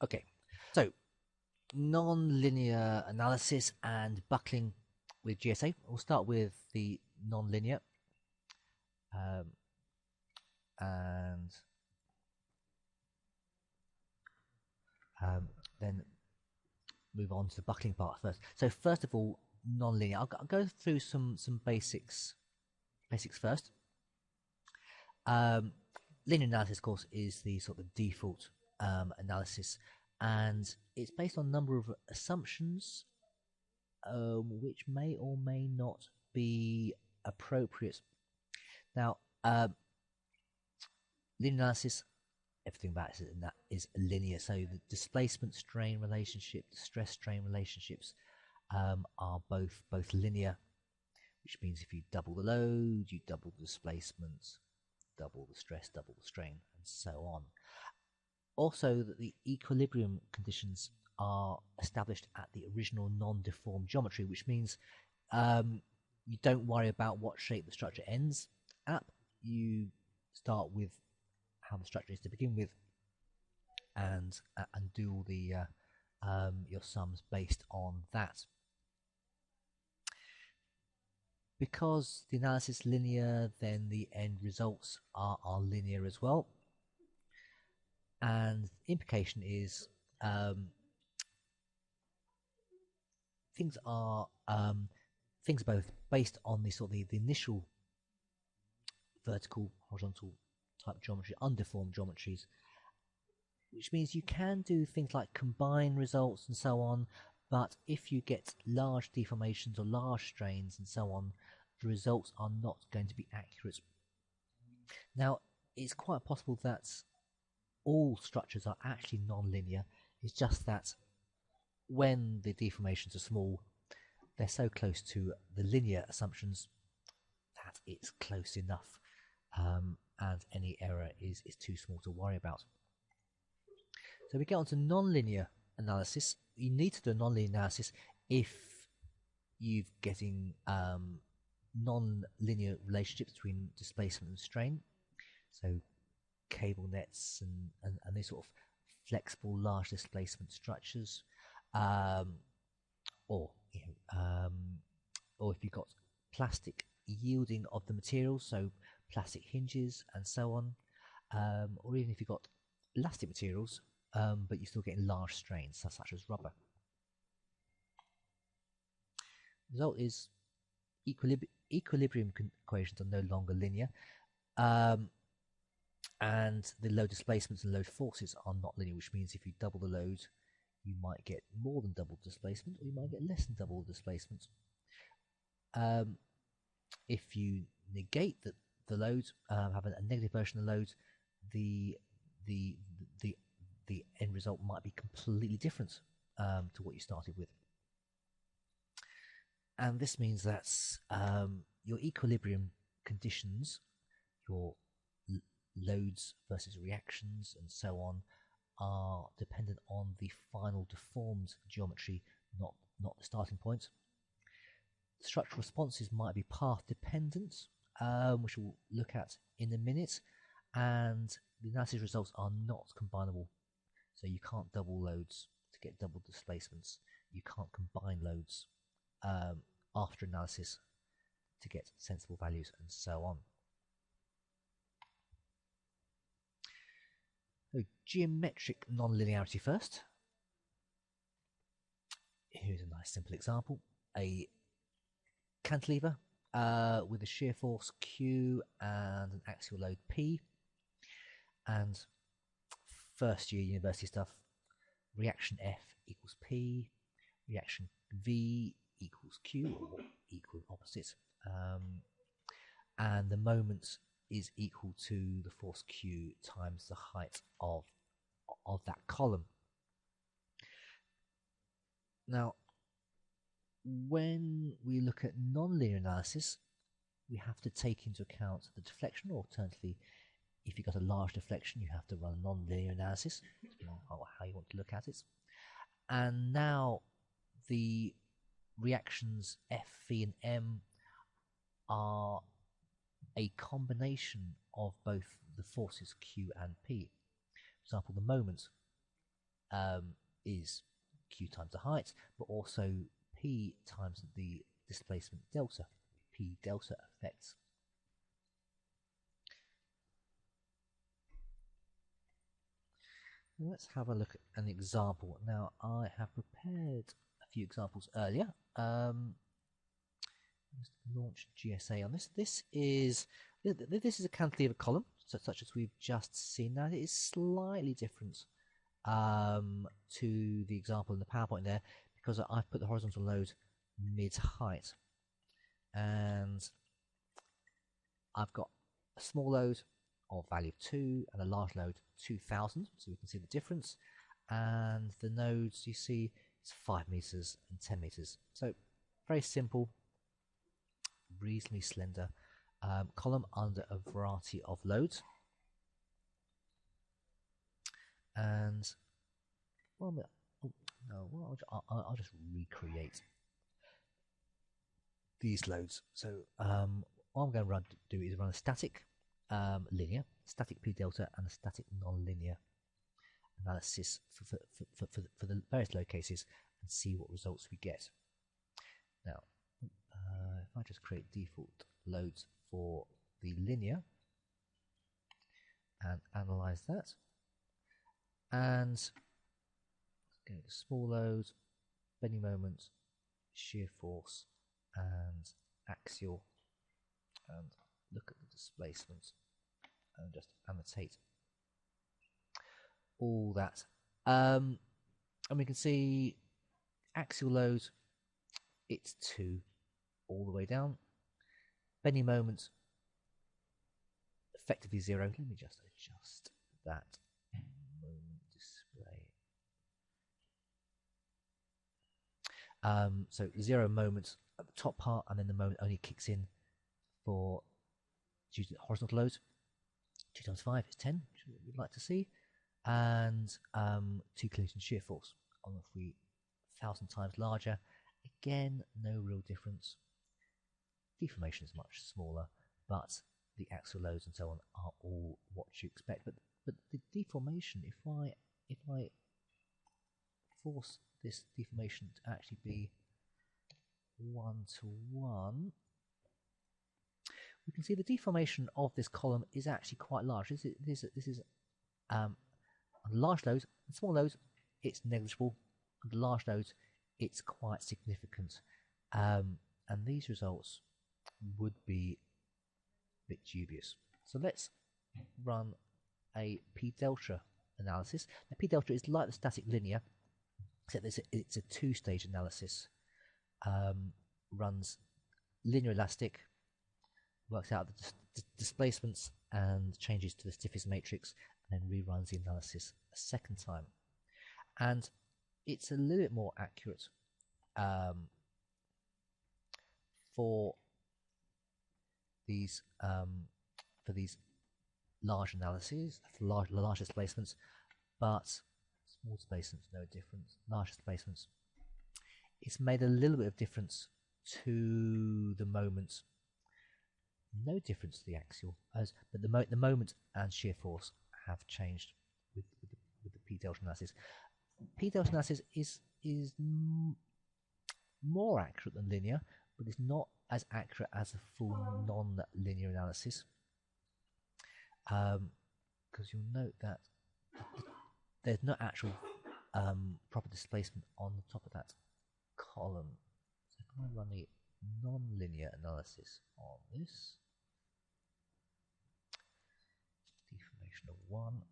Okay, so non-linear analysis and buckling with GSA. We'll start with the non-linear and then move on to the buckling part first. So first of all, non-linear. I'll go through some basics first. Linear analysis, of course, is the sort of default analysis, and it's based on a number of assumptions which may or may not be appropriate. Now, linear analysis, everything about it in that is linear. So the displacement strain relationship, the stress strain relationships are both linear, which means if you double the load, you double the displacement, double the stress, double the strain, and so on. Also, that the equilibrium conditions are established at the original non-deformed geometry, which means you don't worry about what shape the structure ends at. You start with how the structure is to begin with, and do all the your sums based on that. Because the analysis is linear, then the end results are linear as well. And the implication is things are both based on the sort of the initial vertical, horizontal type geometry, undeformed geometries, which means you can do things like combine results and so on, but if you get large deformations or large strains and so on, the results are not going to be accurate. Now, it's quite possible that all structures are actually non-linear. It's just that when the deformations are small, they're so close to the linear assumptions that it's close enough, and any error is too small to worry about. So we get on to non-linear analysis. You need to do a non-linear analysis if you're getting non-linear relationships between displacement and strain. So cable nets and these sort of flexible large displacement structures, or if you've got plastic yielding of the materials, so plastic hinges and so on, or even if you've got elastic materials, but you're still getting large strains such as rubber. The result is equilibrium equations are no longer linear, and the load displacements and load forces are not linear, which means if you double the load, you might get more than double displacement, or you might get less than double displacement. If you negate the load, have a negative version of the load, the end result might be completely different to what you started with. And this means that your equilibrium conditions, your loads versus reactions and so on, are dependent on the final deformed geometry, not the starting point. Structural responses might be path dependent, which we'll look at in a minute, and the analysis results are not combinable. So you can't double loads to get double displacements. You can't combine loads after analysis to get sensible values and so on. So geometric nonlinearity first. Here's a nice simple example. A cantilever with a shear force Q and an axial load P. And first year university stuff, reaction F equals P, reaction V equals Q, or equal and opposite, and the moment is equal to the force Q times the height of that column. Now, when we look at nonlinear analysis, we have to take into account the deflection, or alternatively, if you've got a large deflection, you have to run a nonlinear analysis, depending on how you want to look at it. And now the reactions F, V and M are a combination of both the forces Q and P. For example, the moment is q times the height, but also p times the displacement delta, p delta effects. Let's have a look at an example. Now, I have prepared a few examples earlier. Let's launch GSA on this. This is a cantilever column, such as we've just seen. Now, it is slightly different to the example in the PowerPoint there, because I've put the horizontal load mid-height, and I've got a small load of value 2 and a large load 2000, so we can see the difference. And the nodes, you see, it's 5 meters and 10 meters. So very simple, reasonably slender column under a variety of loads. And well, I'll just recreate these loads. So what I'm going to do is run a static linear, static p delta, and a static non-linear analysis for the various load cases and see what results we get. Now, if I just create default loads for the linear and analyze that, and go to small loads, bending moment, shear force, and axial, and look at the displacement and just annotate all that. And we can see axial load, it's 2 all the way down. Bending moment, effectively 0. Let me just adjust that moment display. So 0 moment at the top part, and then the moment only kicks in for due to the horizontal load. 2 times 5 is 10, which we'd like to see, and 2 kilonewton shear force on the 3,000 times larger. Again, no real difference. Deformation is much smaller, but the axial loads and so on are all what you expect. But the deformation, if I force this deformation to actually be 1-to-1, we can see the deformation of this column is actually quite large. This is on large loads and small loads, it's negligible. On large loads, it's quite significant. And these results would be a bit dubious. So let's run a p delta analysis. Now, p delta is like the static linear, except it's a 2-stage analysis. Runs linear elastic, works out the displacements and changes to the stiffness matrix, and then reruns the analysis a second time. And it's a little bit more accurate for these large analyses, for large displacements, but small displacements no difference. Large displacements, it's made a little bit of difference to the moment. No difference to the axial, but the moment and shear force have changed with the p delta analysis. P delta analysis is more accurate than linear, but it's not as accurate as a full non-linear analysis, because you'll note that there's no actual proper displacement on the top of that column. So if I run the non-linear analysis on this, deformation of 1,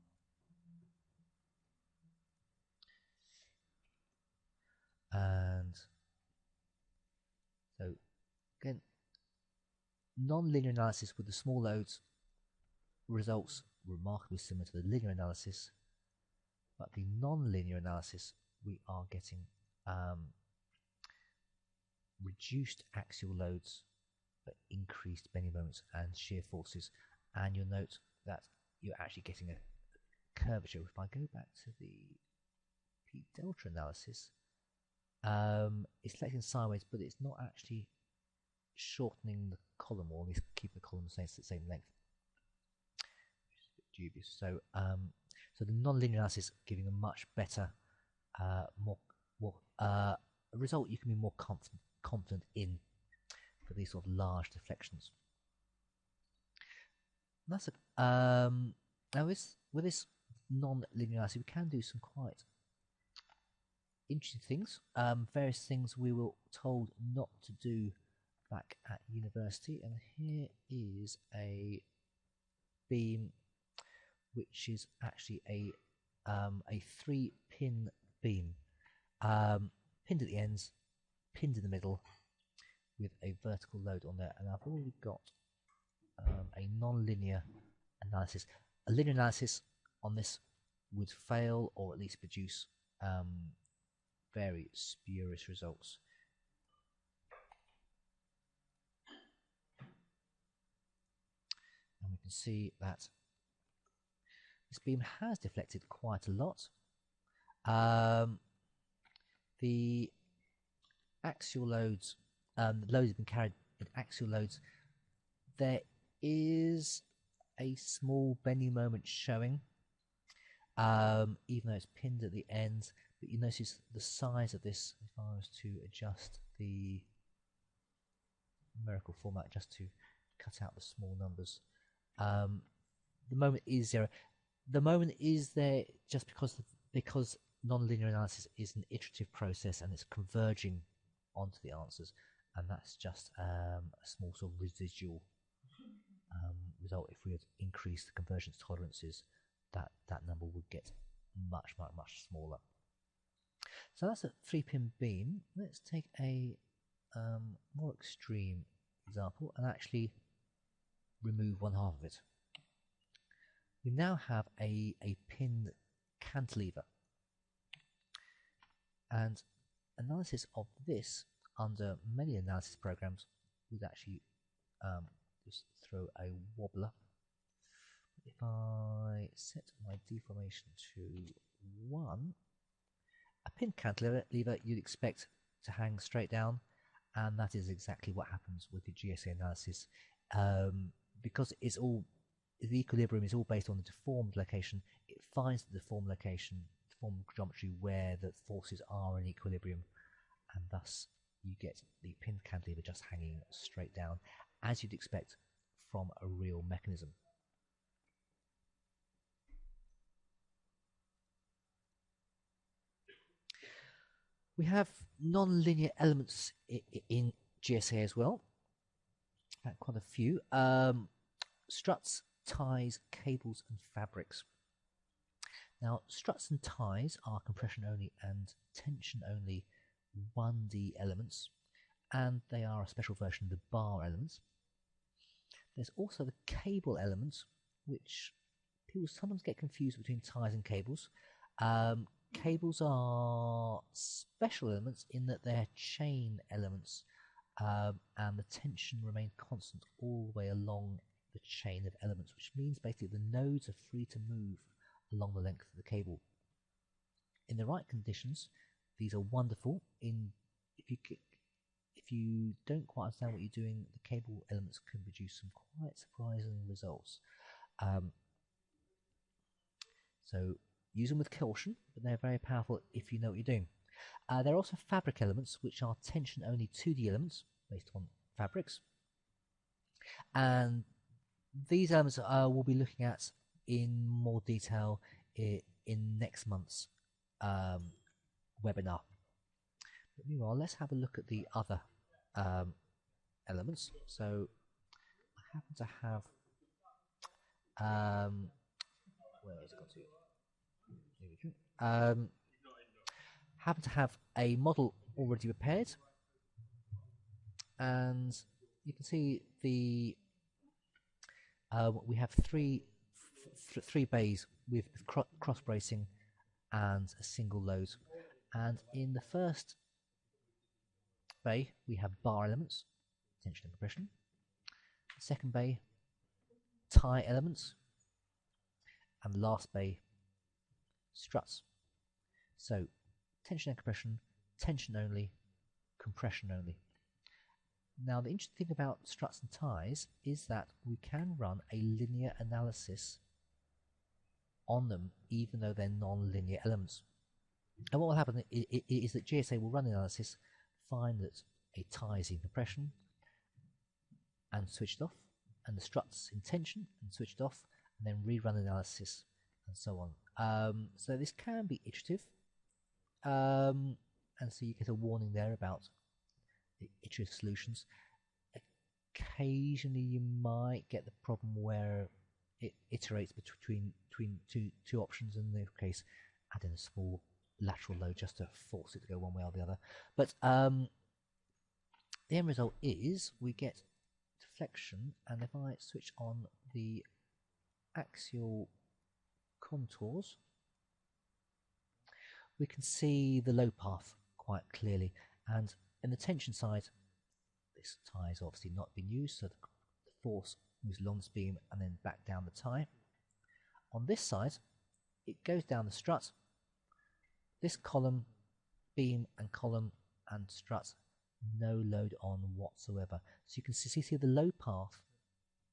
and so again, non-linear analysis with the small loads results remarkably similar to the linear analysis, but the non-linear analysis, we are getting reduced axial loads but increased bending moments and shear forces, and you'll note that you're actually getting a curvature. If I go back to the p delta analysis, it's selecting sideways, but it's not actually shortening the column, or at least keep the column the same length, which is a bit dubious. So, so the non-linear analysis giving a much better a result you can be more confident in for these sort of large deflections. And that's now with this non-linear analysis, we can do some quite interesting things. Various things we were told not to do back at university, and here is a beam which is actually a 3-pin beam, pinned at the ends, pinned in the middle, with a vertical load on there. And I've already got a non-linear analysis. A linear analysis on this would fail, or at least produce very spurious results. And we can see that this beam has deflected quite a lot. The axial loads, the loads have been carried with axial loads. There is a small bending moment showing, even though it's pinned at the ends. But you notice the size of this, if I was to adjust the numerical format just to cut out the small numbers. The moment is 0. The moment is there just because non-linear analysis is an iterative process and it's converging onto the answers, and that's just a small sort of residual result. If we had increased the convergence tolerances, that number would get much smaller. So that's a 3-pin beam. Let's take a more extreme example and actually remove one half of it. We now have a pinned cantilever, and analysis of this under many analysis programs would actually just throw a wobbler. If I set my deformation to 1, a pinned cantilever you'd expect to hang straight down, and that is exactly what happens with the GSA analysis, because the equilibrium is all based on the deformed location. It finds the deformed location, deformed geometry, where the forces are in equilibrium, and thus you get the pinned cantilever just hanging straight down, as you'd expect from a real mechanism. We have non-linear elements in GSA as well, quite a few. Struts, ties, cables and fabrics. Now, struts and ties are compression only and tension only 1D elements, and they are a special version of the bar elements. There's also the cable elements, which people sometimes get confused between ties and cables. Cables are special elements in that they're chain elements, and the tension remains constant all the way along the chain of elements, which means basically the nodes are free to move along the length of the cable. In the right conditions, these are wonderful. If you don't quite understand what you're doing, the cable elements can produce some quite surprising results. So use them with caution, but they're very powerful if you know what you're doing. There are also fabric elements, which are tension only 2D elements based on fabrics, and these elements we'll be looking at in more detail in next month's webinar. But meanwhile, let's have a look at the other elements. So I happen to have where has it got to? There we go. Happen to have a model already prepared, and you can see the we have three bays with cross bracing and a single load, and in the first bay we have bar elements, tension and compression. The second bay, tie elements, and the last bay, struts. So tension and compression, tension only, compression only. Now the interesting thing about struts and ties is that we can run a linear analysis on them even though they're non-linear elements. And what will happen is that GSA will run the analysis, find that a tie is in compression and switched off, and the strut's in tension and switched off, and then rerun the analysis and so on. So this can be iterative, and so you get a warning there about the iterative solutions. Occasionally you might get the problem where it iterates between two options, in this case add in a small lateral load just to force it to go one way or the other. But the end result is we get deflection, and if I switch on the axial contours, we can see the load path quite clearly. And in the tension side, this tie has obviously not been used, so the force moves along this beam and then back down the tie. On this side, it goes down the strut. This column, beam and column and strut, no load on whatsoever. So you can see the load path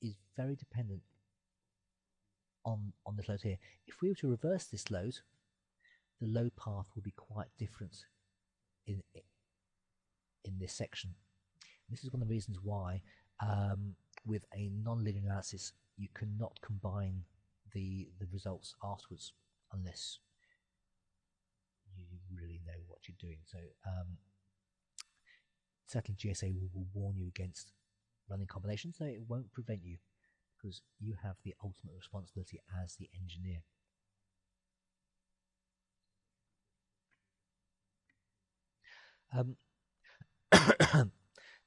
is very dependent on this load here. If we were to reverse this load, the load path will be quite different in this section. This is one of the reasons why with a non-linear analysis you cannot combine the results afterwards unless you really know what you're doing. So certainly GSA will warn you against running combinations, so it won't prevent you, because you have the ultimate responsibility as the engineer.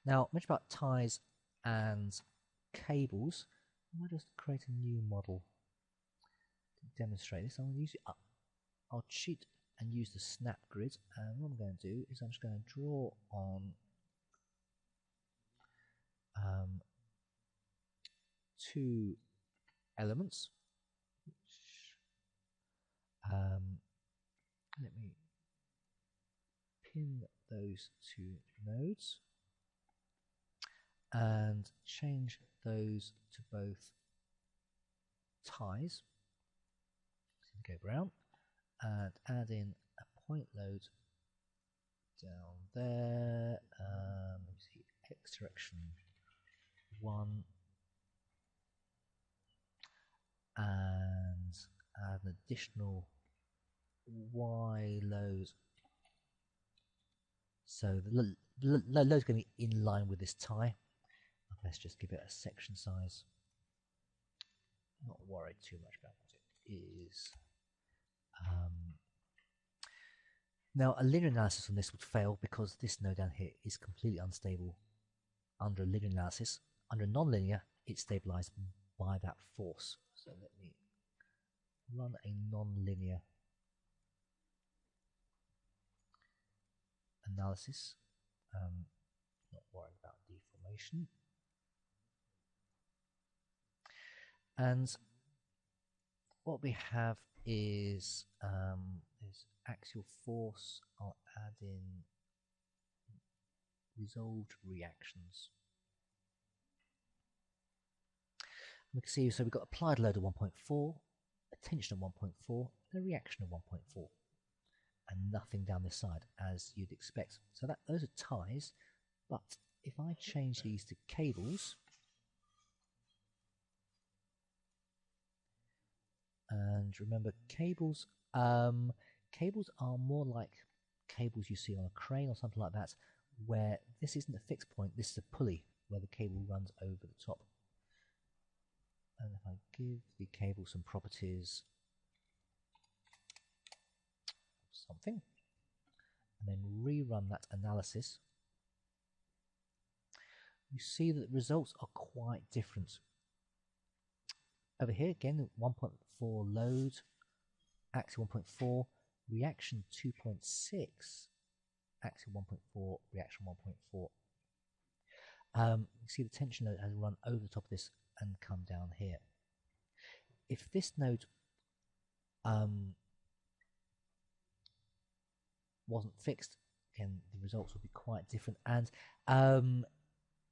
Now, much about ties and cables. I might just create a new model to demonstrate this. I'll cheat and use the snap grid, and what I'm going to do is I'm just going to draw on two elements. Let me pin those two nodes and change those to both ties. So go brown and add in a point load down there. Let me see, X direction 1, and add an additional Y load. So the load is going to be in line with this tie. Let's just give it a section size. Not worried too much about what it is. Now, a linear analysis on this would fail because this node down here is completely unstable under a linear analysis. Under non-linear, it's stabilized by that force. So let me run a non-linear analysis. Not worried about deformation. And what we have is axial force. I'll add in resolved reactions. We can see, so we've got applied load of 1.4, a tension of 1.4, and a reaction of 1.4, and nothing down this side, as you'd expect. So those are ties, but if I change these to cables, and remember, cables are more like cables you see on a crane or something like that, where this isn't a fixed point, this is a pulley where the cable runs over the top. And if I give the cable some properties, something, and then rerun that analysis, you see that the results are quite different. Over here, again, 1.4 load, axial 1.4, reaction 2.6, axial 1.4, reaction 1.4. You see the tension load has run over the top of this and come down here. If this node wasn't fixed, again, the results would be quite different. And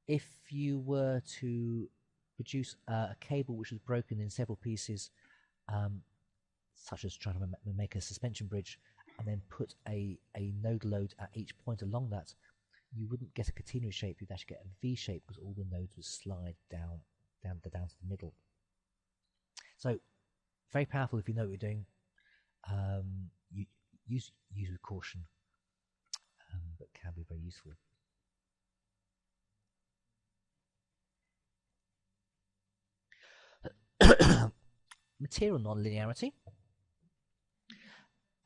if you were to produce a cable which was broken in several pieces, such as trying to make a suspension bridge, and then put a node load at each point along that, you wouldn't get a continuous shape, you'd actually get a V shape because all the nodes would slide down to the middle. So very powerful if you know what you're doing. You use with caution, but can be very useful. Material non-linearity.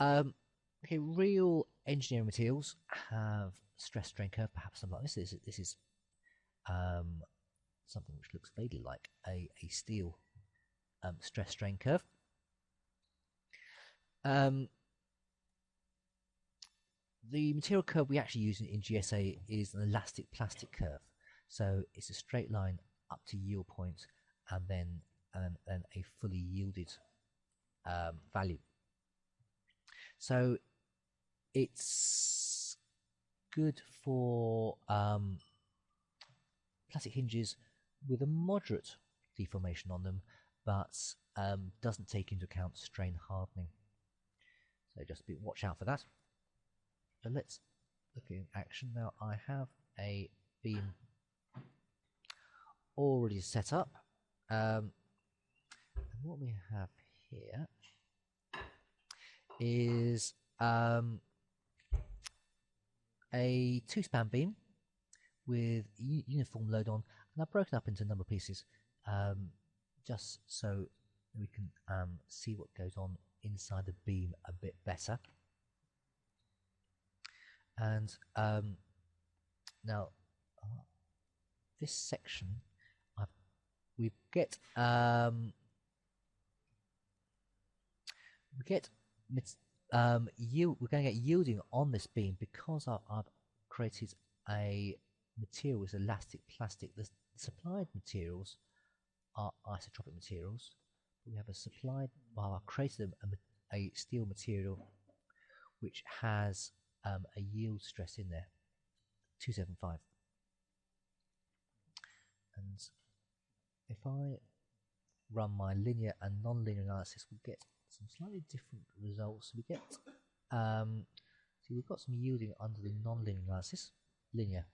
Okay, real engineering materials have stress strain curve, perhaps something like this. This is something which looks vaguely like a steel stress strain curve. The material curve we actually use in GSA is an elastic plastic curve. So it's a straight line up to yield point and then a fully yielded value. So it's good for plastic hinges with a moderate deformation on them, but doesn't take into account strain hardening. So just watch out for that. So let's look in action now. I have a beam already set up. And what we have here is a 2-span beam with uniform load on, and I've broken up into a number of pieces just so we can see what goes on inside the beam a bit better. And now this section we get we're going to get yielding on this beam because I've created a material with elastic plastic. The supplied materials are isotropic materials. We have I've created a steel material which has a yield stress in there, 275. And if I run my linear and non-linear analysis, we'll get some slightly different results. We get see we've got some yielding under the non-linear analysis. Linear,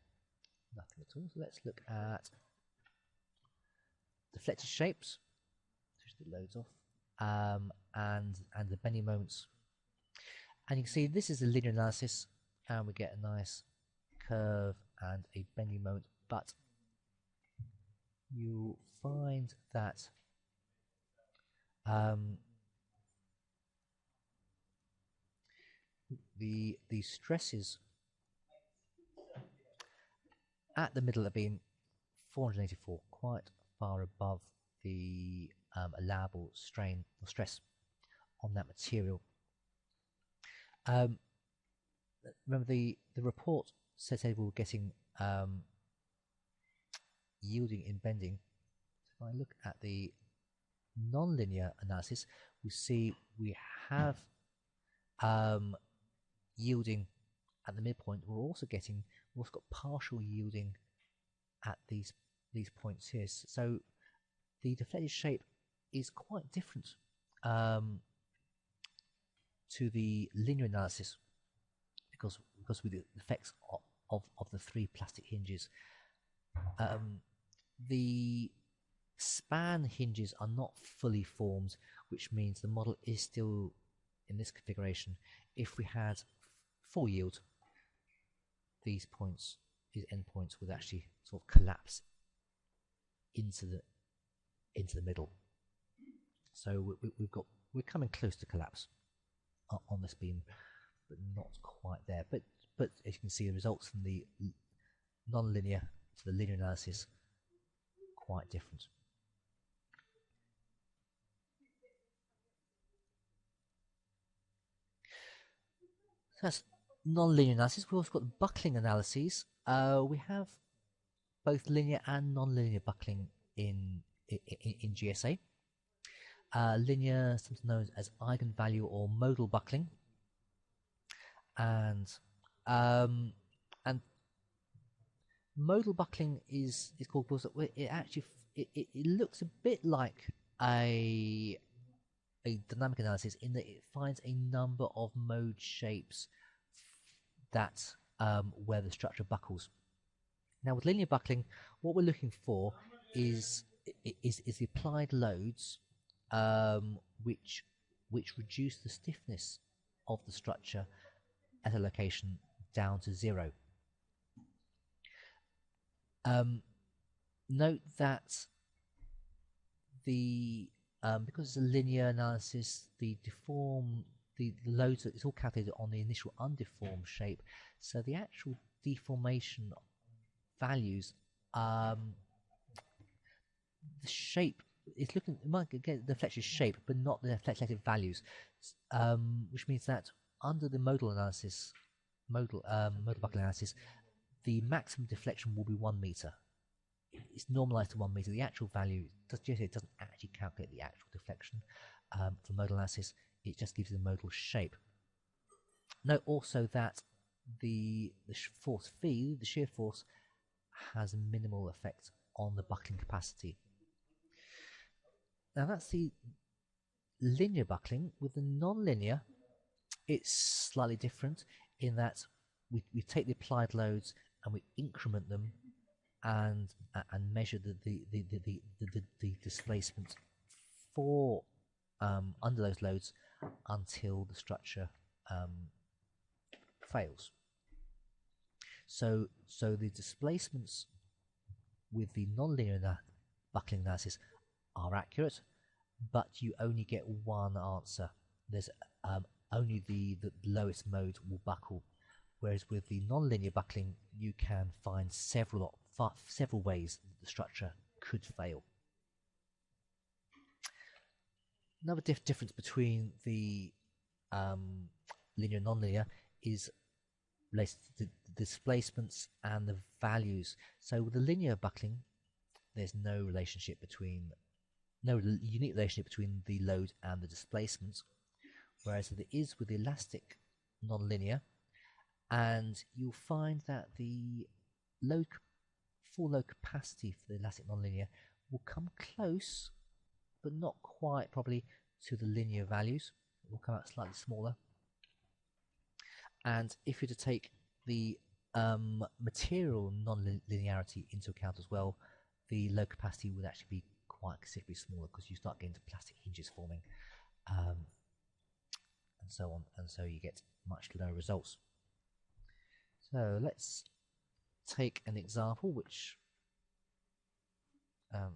nothing at all. So let's look at deflected shapes, switch the loads off, and the bending moments. And you can see this is a linear analysis, and we get a nice curve and a bending moment, but you'll find that the stresses at the middle of the beam, 484, quite far above the allowable strain or stress on that material. Remember the report said we were getting yielding in bending. So if I look at the non-linear analysis, we see we have yielding at the midpoint. We've also got partial yielding at these points here. So the deflected shape is quite different to the linear analysis because with the effects of the 3 plastic hinges. The span hinges are not fully formed, which means the model is still in this configuration. If we had full yield, these endpoints would actually sort of collapse into the middle. So we're coming close to collapse on this beam, but not quite there. But as you can see, the results from the non-linear to the linear analysis quite different. So that's non-linear analysis. We've also got buckling analyses. We have both linear and non-linear buckling in GSA. Linear, sometimes known as eigenvalue or modal buckling, and modal buckling is called because it looks a bit like a a dynamic analysis in that it finds a number of mode shapes that where the structure buckles. Now, with linear buckling, what we're looking for is the applied loads which reduce the stiffness of the structure at a location down to 0. Note that because it's a linear analysis, the loads, it's all calculated on the initial undeformed shape, so the actual deformation values, the shape is looking, it might get the deflection shape but not the deflected values, which means that under the modal analysis, modal buckling analysis, the maximum deflection will be 1 meter. It's normalized to 1 meter. The actual value GsRelax doesn't actually calculate the actual deflection for modal analysis. It just gives you the modal shape. Note also that the force phi, the shear force, has a minimal effect on the buckling capacity. Now that's the linear buckling. With the non-linear, it's slightly different in that we take the applied loads and we increment them and measure the displacement for under those loads until the structure fails. So the displacements with the non-linear buckling analysis are accurate, but you only get one answer. There's only the lowest mode will buckle, whereas with the non-linear buckling you can find several ways that the structure could fail. Another difference between the linear and non-linear is related to the displacements and the values. So with the linear buckling, there's no unique relationship between the load and the displacement, whereas there is with the elastic non-linear, and you'll find that the full load capacity for the elastic non-linear will come close, but not quite probably, to the linear values. It will come out slightly smaller. And if you're to take the material non-linearity into account as well, the load capacity would actually be quite considerably smaller, because you start getting to plastic hinges forming, and so on, and so you get much lower results. So let's take an example which I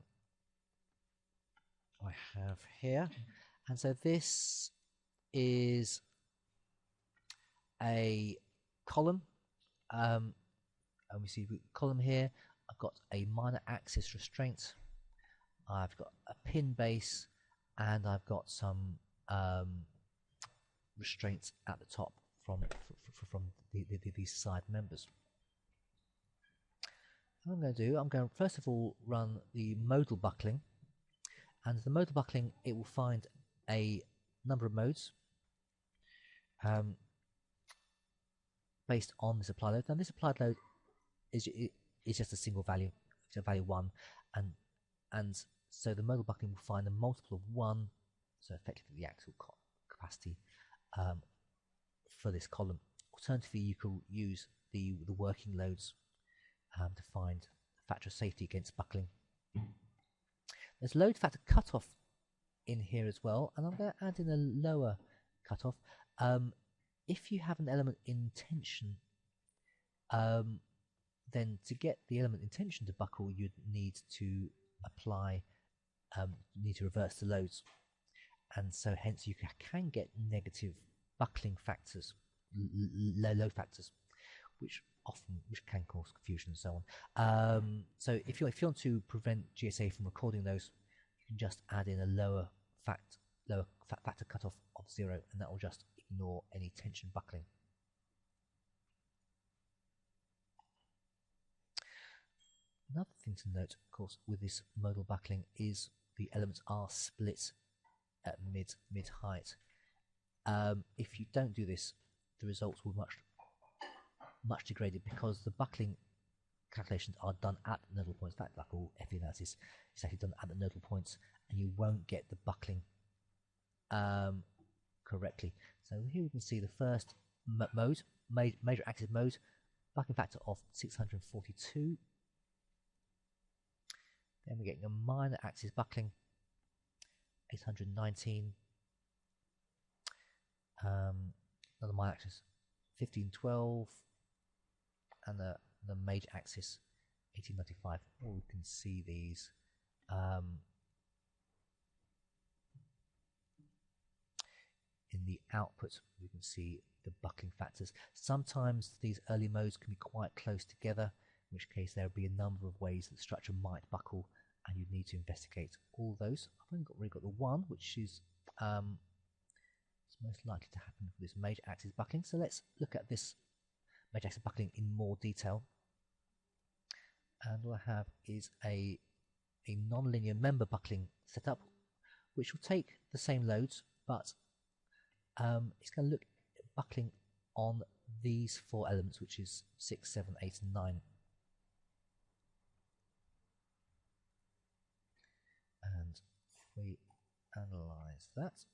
have here, and so this is a column, and we see the column here. I've got a minor axis restraint, I've got a pin base, and I've got some restraints at the top from these side members. What I'm going to do, I'm going to first of all run the modal buckling, and the modal buckling, it will find a number of modes based on this applied load. Now this applied load is just a single value, so value 1, and so the modal buckling will find a multiple of 1, so effectively the axial capacity for this column. Alternatively, you could use the working loads to find the factor of safety against buckling. There's load factor cutoff in here as well, and I'm going to add in a lower cutoff. If you have an element in tension, then to get the element in tension to buckle, you'd need to apply, need to reverse the loads, and so hence you can get negative buckling factors, load factors, which can cause confusion and so on. So if you want to prevent GSA from recording those, you can just add in a lower factor cutoff of 0, and that will just ignore any tension buckling. Another thing to note, of course, with this modal buckling is the elements are split at mid height. If you don't do this, the results will much degraded, because the buckling calculations are done at the nodal points. In fact, like all FE analysis, it's actually done at the nodal points, and you won't get the buckling correctly. So here we can see the first mode, major axis mode, buckling factor of 642. Then we're getting a minor axis buckling, 819. Another minor axis, 1512, and the major axis, 1895. Oh, we can see these. In the output, we can see the buckling factors. Sometimes these early modes can be quite close together, in which case there will be a number of ways that the structure might buckle, and you need to investigate all those. I've only really got the one, which is most likely to happen for this major axis buckling. So let's look at this major axis buckling in more detail. And what I have is a non-linear member buckling setup, which will take the same loads, but it's going to look at buckling on these four elements, which is 6, 7, 8, and 9. And if we analyze that,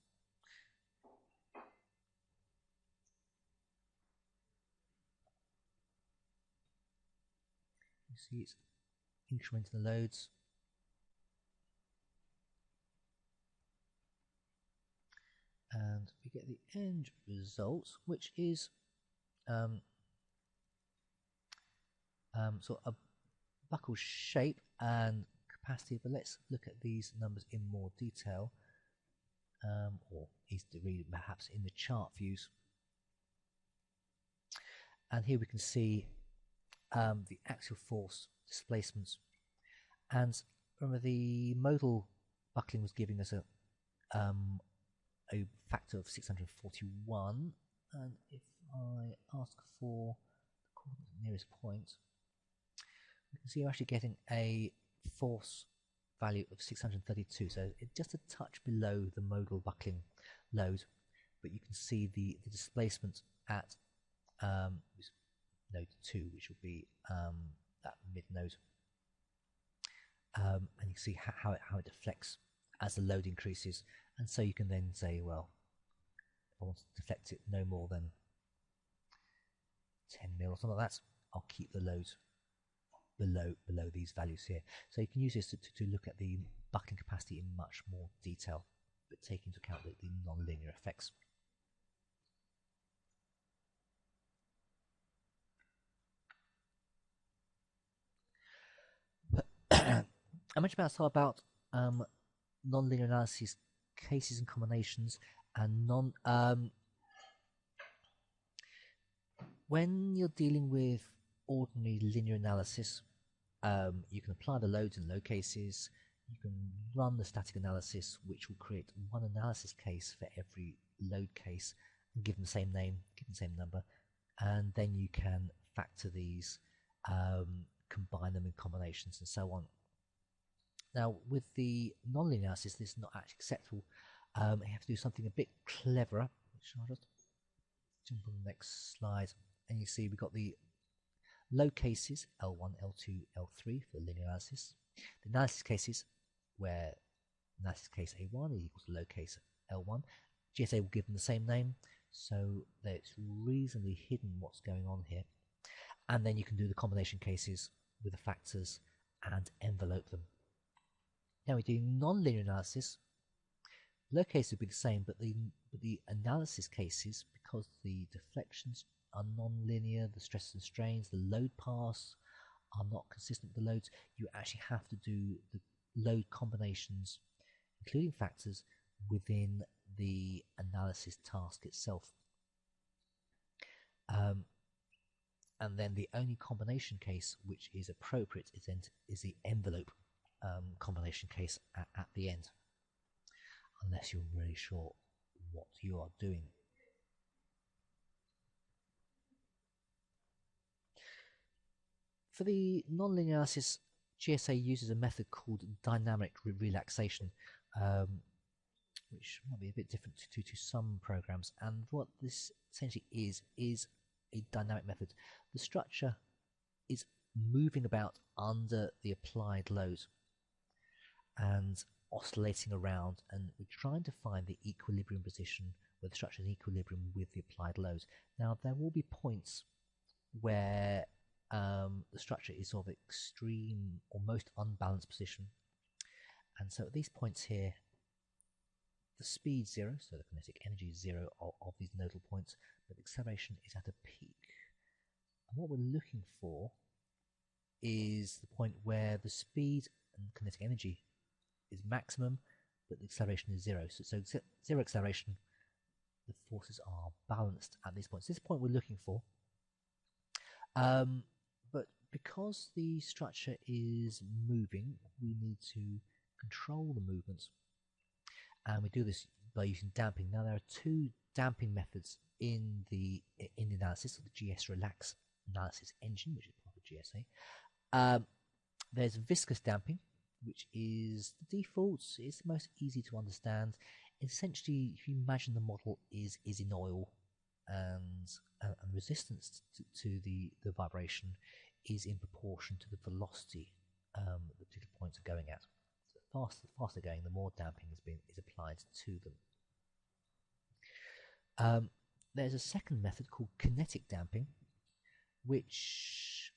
you see it's incrementing the loads. And we get the end result, which is sort of a buckle shape and capacity. But let's look at these numbers in more detail, or easy to read perhaps in the chart views. And here we can see the axial force displacements. And remember, the modal buckling was giving us a factor of 641, and if I ask for the nearest point, we can see you're actually getting a force value of 632, so it's just a touch below the modal buckling load, but you can see the displacement at node 2, which will be that mid node, and you can see how it deflects as the load increases. And so you can then say, well, if I want to deflect it no more than 10 mil or something like that, I'll keep the loads below these values here. So you can use this to look at the buckling capacity in much more detail, but take into account the non-linear effects. I mentioned about non-linear analysis cases and combinations, and when you're dealing with ordinary linear analysis, you can apply the loads in low cases, you can run the static analysis, which will create one analysis case for every load case and give them the same name, give them the same number, and then you can factor these, combine them in combinations and so on. Now, with the non-linear analysis, this is not actually acceptable. You have to do something a bit cleverer, which I'll just jump on the next slide. And you see we've got the load cases, L1, L2, L3 for linear analysis. The analysis cases, where analysis case A1 is equal to load case L1. GSA will give them the same name, so that it's reasonably hidden what's going on here. And then you can do the combination cases with the factors and envelope them. Now we're doing non-linear analysis. Load cases would be the same, but the analysis cases, because the deflections are non-linear, the stresses and strains, the load paths are not consistent with the loads, you actually have to do the load combinations, including factors, within the analysis task itself. And then the only combination case which is appropriate is the envelope combination case at the end, unless you're really sure what you are doing. For the nonlinear analysis, GSA uses a method called dynamic relaxation, which might be a bit different to some programs. And what this essentially is a dynamic method. The structure is moving about under the applied load, and oscillating around, and we're trying to find the equilibrium position where the structure is in equilibrium with the applied loads. Now there will be points where the structure is sort of extreme or most unbalanced position, and so at these points here the speed 0, so the kinetic energy is 0 of these nodal points, but the acceleration is at a peak. And what we're looking for is the point where the speed and kinetic energy is maximum, but the acceleration is 0. So 0 acceleration, the forces are balanced at these points. This point we're looking for. But because the structure is moving, we need to control the movements. And we do this by using damping. Now there are two damping methods in the analysis of the GsRelax analysis engine, which is part of GSA. There's viscous damping, which is the default. It's the most easy to understand. Essentially, if you imagine the model is in oil, and resistance to the vibration is in proportion to the velocity the particular points are going at. So the faster going, the more damping is applied to them. There's a second method called kinetic damping, which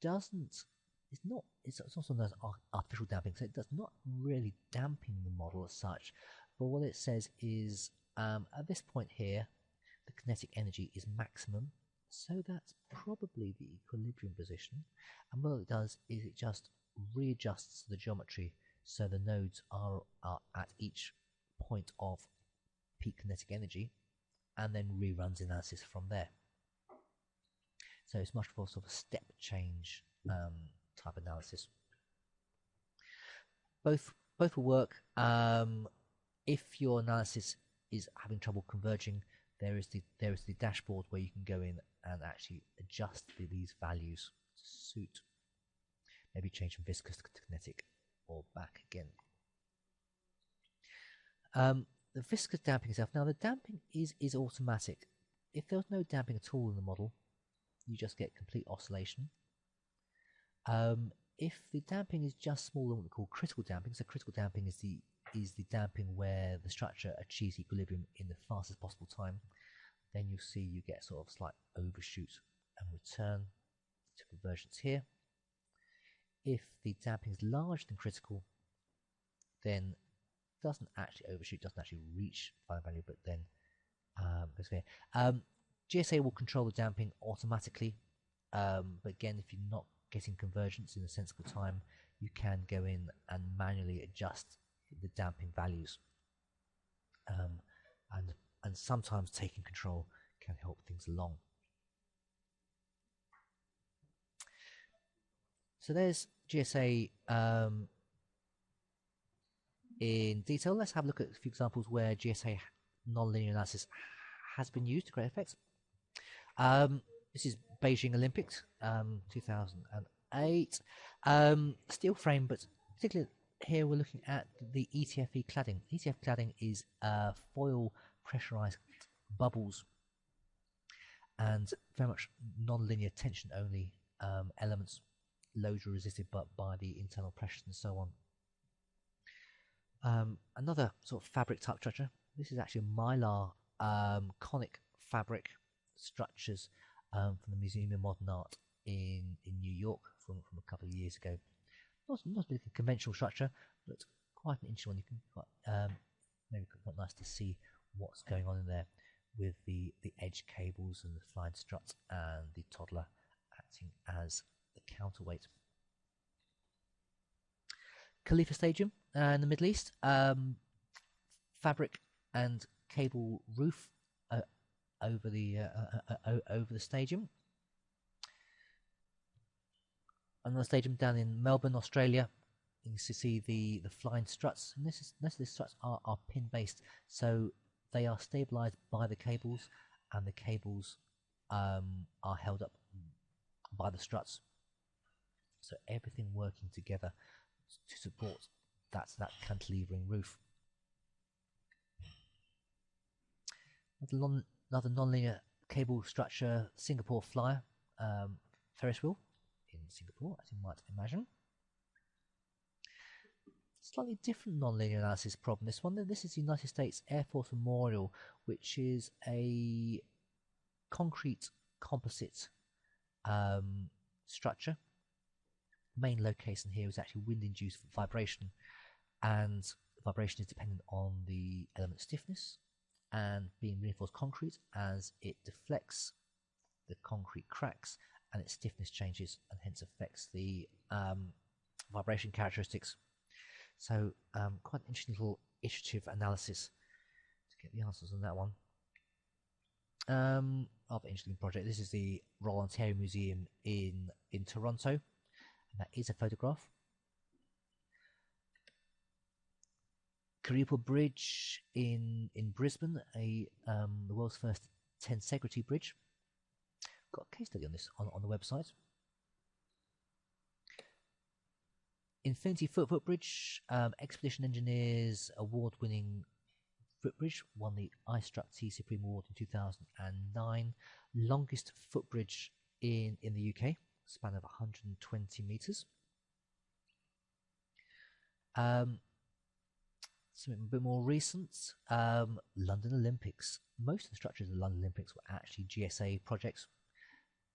it's also known as artificial damping, so it does not really dampen the model as such, but what it says is at this point here the kinetic energy is maximum, so that's probably the equilibrium position, and what it does is it just readjusts the geometry so the nodes are at each point of peak kinetic energy, and then reruns analysis from there. So it's much more sort of a step change type analysis. Both will work. If your analysis is having trouble converging, there is the dashboard where you can go in and actually adjust these values to suit. Maybe change from viscous to kinetic or back again. The viscous damping itself. Now the damping is automatic. If there's no damping at all in the model, you just get complete oscillation. If the damping is just small, what we call critical damping. So critical damping is the damping where the structure achieves equilibrium in the fastest possible time. Then you'll see you get sort of slight overshoot and return to convergence here. If the damping is larger than critical, then it doesn't actually overshoot, doesn't actually reach final value, but then goes here. GSA will control the damping automatically, but again, if you're not getting convergence in a sensible time, you can go in and manually adjust the damping values, and sometimes taking control can help things along. So there's GSA in detail. Let's have a look at a few examples where GSA nonlinear analysis has been used to great effect. This is Beijing Olympics, 2008. Steel frame, but particularly here we're looking at the ETFE cladding. ETFE cladding is foil pressurized bubbles and very much non-linear tension only elements. Loads are resisted but by the internal pressures and so on. Another sort of fabric type structure. This is actually a mylar conic fabric structures from the Museum of Modern Art in New York from a couple of years ago. Not really a conventional structure, but quite an interesting one. You can maybe quite nice to see what's going on in there with the edge cables and the flying struts and the toddler acting as the counterweight. Khalifa Stadium in the Middle East, fabric and cable roof over the stadium. Another stadium down in Melbourne, Australia. You can see the flying struts, and most of the struts are pin based, so they are stabilized by the cables, and the cables are held up by the struts. So everything working together to support that cantilevering roof. Another non-linear cable structure, Singapore Flyer, Ferris wheel in Singapore, as you might imagine. slightly different nonlinear analysis problem. This is the United States Air Force Memorial, which is a concrete composite structure. Main location here is actually wind-induced vibration, and vibration is dependent on the element stiffness, and being reinforced concrete, as it deflects, the concrete cracks and its stiffness changes and hence affects the vibration characteristics. So quite an interesting little iterative analysis to get the answers on that one. Other interesting project. This is the Royal Ontario Museum in Toronto, and that is a photograph. Kurilpa Bridge in Brisbane, the world's first tensegrity bridge. Got a case study on this on the website. Infinity Footbridge, Expedition Engineers award-winning footbridge, won the iStruck T Supreme Award in 2009. Longest footbridge in the UK, span of 120 metres. Something a bit more recent, London Olympics. Most of the structures of the London Olympics were actually GSA projects.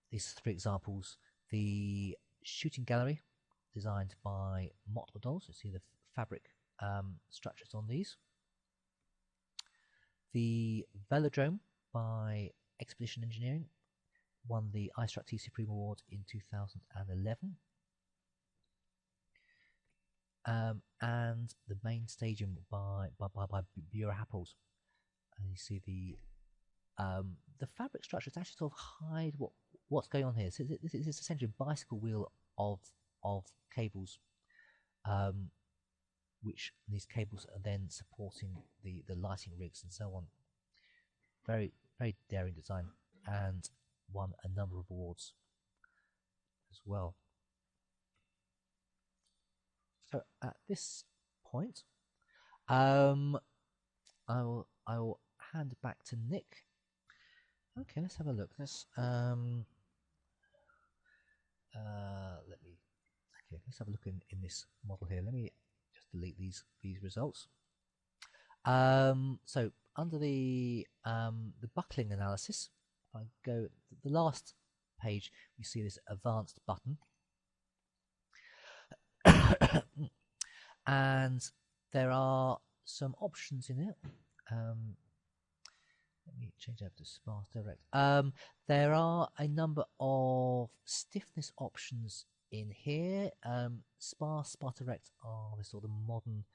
These are 3 examples. The shooting gallery, designed by multiple dolls. You see the fabric structures on these. The velodrome by Expedition Engineering won the iStruck T Supreme Award in 2011. And the main stadium by Bureau Happels. And you see the fabric structures actually sort of hide what's going on here. So this is essentially a bicycle wheel of cables, which these cables are then supporting the lighting rigs and so on. Very, very daring design, and won a number of awards as well. So at this point, I will hand back to Nick. Okay, let's have a look. Let's let's have a look in this model here. Let me just delete these results. So under the buckling analysis, if I go the last page, we see this advanced button. And there are some options in it. Let me change over to sparse direct. There are a number of stiffness options in here. Sparse direct are the sort of modern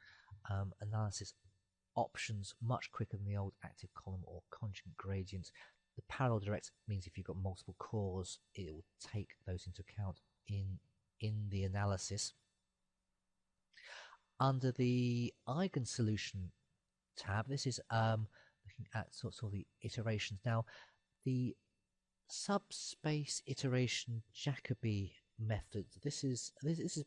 analysis options, much quicker than the old active column or conjugate gradient. The parallel direct means if you've got multiple cores, it will take those into account in the analysis. Under the eigensolution tab, this is looking at sort of the iterations. Now, the subspace iteration Jacobi method. This has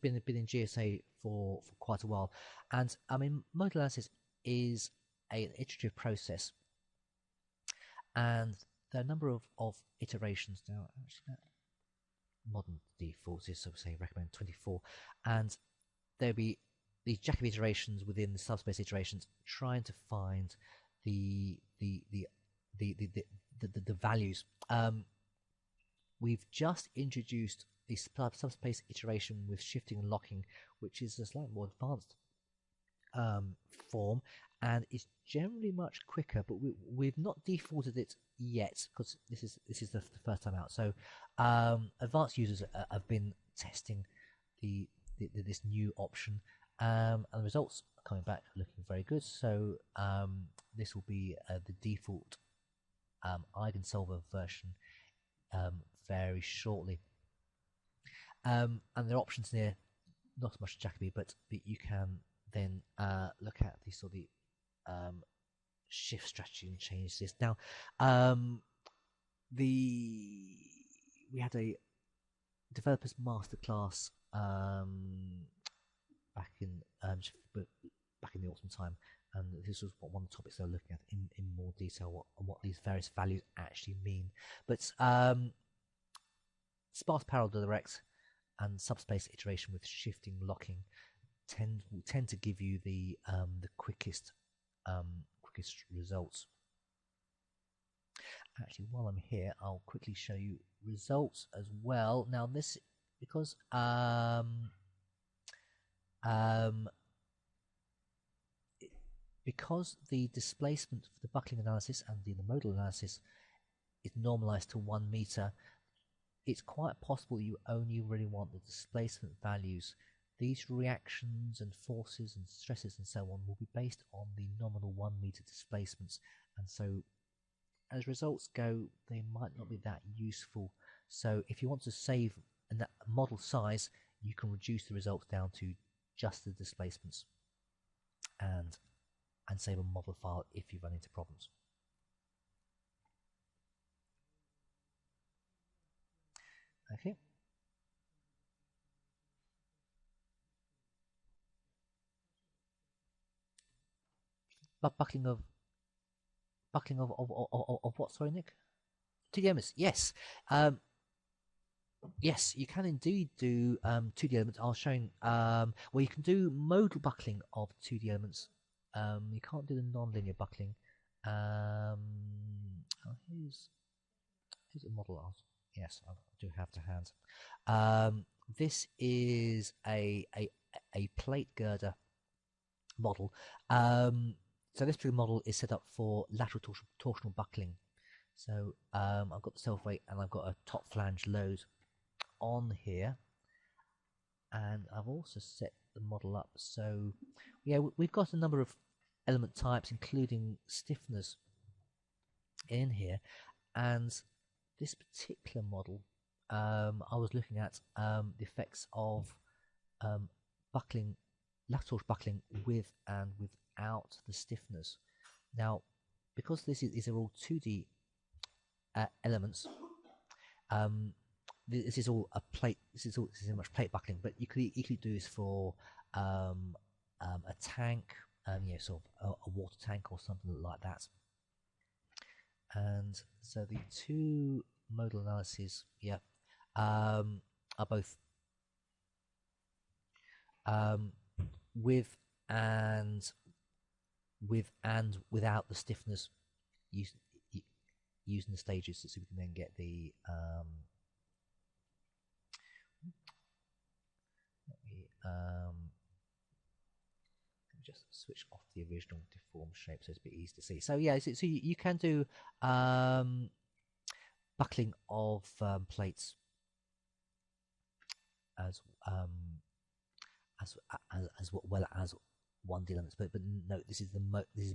been in GSA for quite a while, and I mean modal analysis is an iterative process, and there are a number of iterations now. Actually, that modern defaults is, so say, recommend 24, and there'll be these Jacobi iterations within the subspace iterations, trying to find the values. We've just introduced the subspace iteration with shifting and locking, which is a slightly more advanced form, and it's generally much quicker. But we've not defaulted it yet because this is the first time out. So advanced users have been testing this new option. And the results are coming back looking very good. So this will be the default eigensolver version very shortly. And there are options here, not so much Jacobi, but you can then look at the sort of shift strategy and change this. Now, we had a developers masterclass back in the autumn time, and this was one of the topics they were looking at in more detail, what these various values actually mean. But sparse parallel direct and subspace iteration with shifting locking tend to give you the quickest results. Actually, while I'm here, I'll quickly show you results as well. Now, this because because the displacement for the buckling analysis and the modal analysis is normalized to 1 meter, it's quite possible you only really want the displacement values. These reactions and forces and stresses and so on will be based on the nominal 1 meter displacements, and so as results go, they might not be that useful. So if you want to save a model size, you can reduce the results down to just the displacements and save a model file if you run into problems. Okay. But buckling of what? Sorry, Nick. 2D elements. Yes. Yes, you can indeed do 2D elements. I'll show you. Well, you can do modal buckling of 2D elements. You can't do the non-linear buckling. Oh, here's a model. Yes, I do have to hand. This is a plate girder model. So this particular model is set up for lateral torsional buckling. So I've got the self weight and I've got a top flange load on here, and I've also set the model up. So yeah, we've got a number of element types, including stiffeners, in here, and this particular model, I was looking at the effects of buckling, lateral buckling with and without the stiffeners. Now, because these are all 2D elements, this is all a plate. This is much plate buckling, but you could do this for a tank, sort of a water tank or something like that. And so the two modal analyses, are both with and without the stiffness, using the stages, so we can then get the let me just switch off the original deformed shape so it's a bit easy to see. So yeah, so you can do buckling of plates as well as 1D elements, but note this is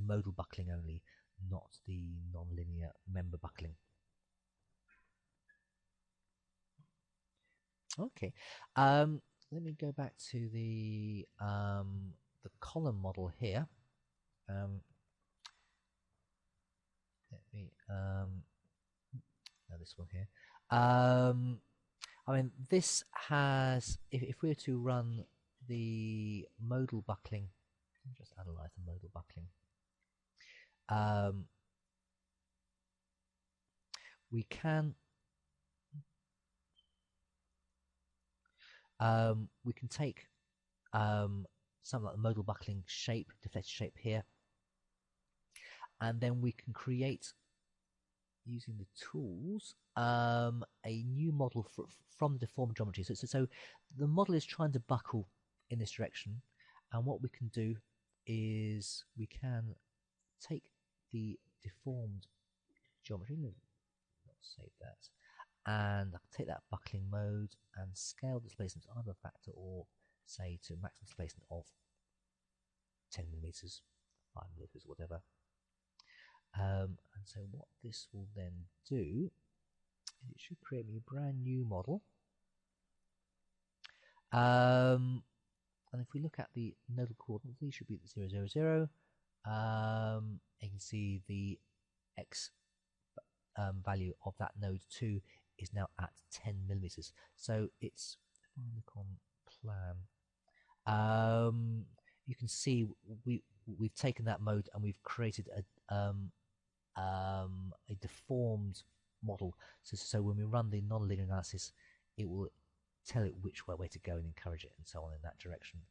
modal buckling only, not the non-linear member buckling. Okay, let me go back to the column model here. Let me this one here. I mean, this has, if we were to run the modal buckling, just analyze the modal buckling. We can take something like the modal buckling shape, deflected shape here, and then we can create, using the tools, a new model from the deformed geometry. So the model is trying to buckle in this direction, and what we can do is we can take the deformed geometry, not save that, and I can take that buckling mode and scale displacements either a factor or say to maximum displacement of 10 millimeters, 5 millimeters, whatever. And so what this will then do is it should create me a brand new model. And if we look at the nodal coordinates, these should be 0, 0, 0. You can see the x value of that node 2 is now at 10 millimeters. So it's, if I look on plan, you can see we've taken that mode and we've created a deformed model. So when we run the non-linear analysis, it will tell it which way to go and encourage it and so on in that direction.